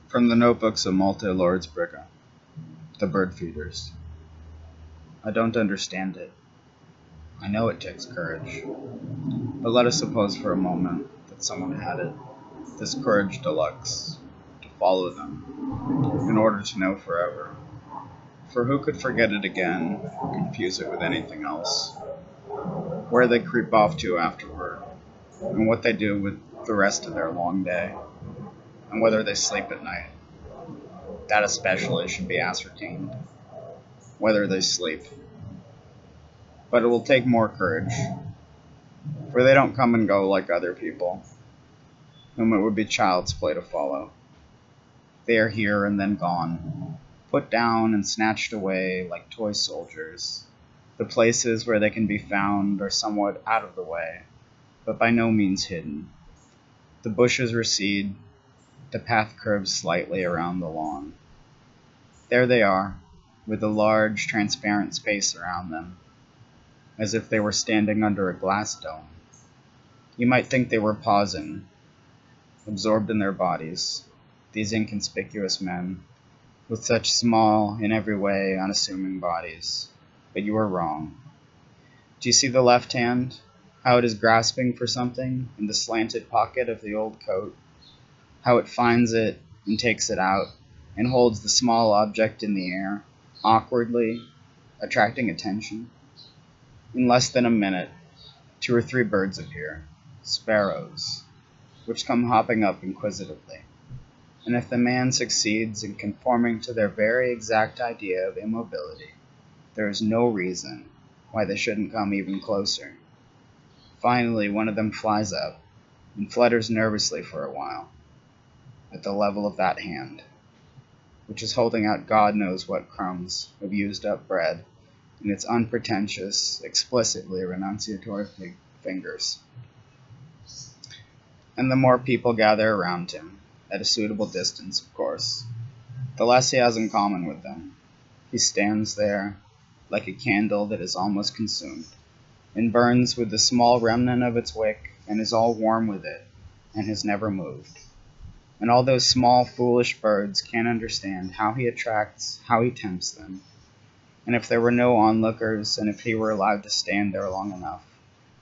From the notebooks of Malte Laurids Brigge, The Bird Feeders. I don't understand it. I know it takes courage. But let us suppose for a moment that someone had it, this courage deluxe, to follow them, in order to know forever. For who could forget it again, or confuse it with anything else? Where they creep off to afterward, and what they do with the rest of their long day, and whether they sleep at night. That especially should be ascertained, whether they sleep. But it will take more courage, for they don't come and go like other people, whom it would be child's play to follow. They are here and then gone, put down and snatched away like toy soldiers. The places where they can be found are somewhat out of the way, but by no means hidden. The bushes recede, the path curves slightly around the lawn. There they are, with a large, transparent space around them, as if they were standing under a glass dome. You might think they were pausing, absorbed in their bodies, these inconspicuous men, with such small, in every way, unassuming bodies. But you are wrong. Do you see the left hand, how it is grasping for something in the slanted pocket of the old coat? How it finds it and takes it out, and holds the small object in the air, awkwardly, attracting attention? In less than a minute, 2 or 3 birds appear, sparrows, which come hopping up inquisitively. And if the man succeeds in conforming to their very exact idea of immobility, there is no reason why they shouldn't come even closer. Finally, one of them flies up and flutters nervously for a while, at the level of that hand, which is holding out God knows what crumbs of used-up bread in its unpretentious, explicitly renunciatory fingers. And the more people gather around him, at a suitable distance, of course, the less he has in common with them. He stands there, like a candle that is almost consumed, and burns with the small remnant of its wick, and is all warm with it, and has never moved. And all those small, foolish birds can't understand how he attracts, how he tempts them. And if there were no onlookers, and if he were allowed to stand there long enough,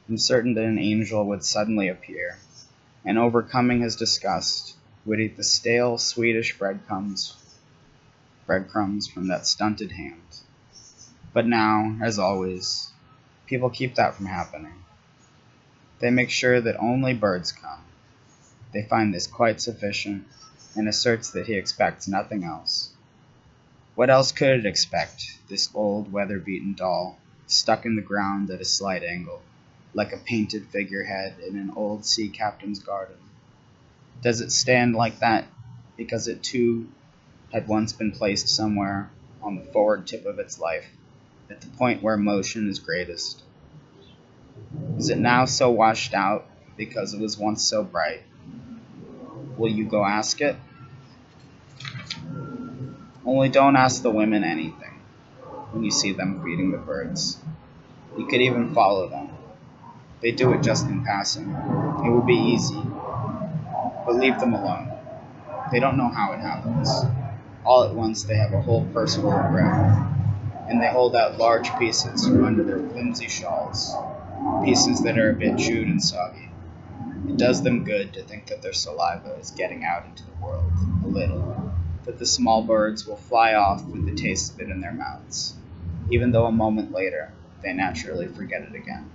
I'm certain that an angel would suddenly appear, and overcoming his disgust, would eat the stale, sweetish breadcrumbs from that stunted hand. But now, as always, people keep that from happening. They make sure that only birds come. They find this quite sufficient, and asserts that he expects nothing else. What else could it expect, this old, weather-beaten doll, stuck in the ground at a slight angle, like a painted figurehead in an old sea captain's garden? Does it stand like that because it too had once been placed somewhere on the forward tip of its life, at the point where motion is greatest? Is it now so washed out because it was once so bright? Will you go ask it? Only don't ask the women anything when you see them feeding the birds. You could even follow them. They do it just in passing. It would be easy. But leave them alone. They don't know how it happens. All at once they have a whole purse full of bread, and they hold out large pieces from under their flimsy shawls, pieces that are a bit chewed and soggy. It does them good to think that their saliva is getting out into the world, a little, that the small birds will fly off with the taste of it in their mouths, even though a moment later they naturally forget it again.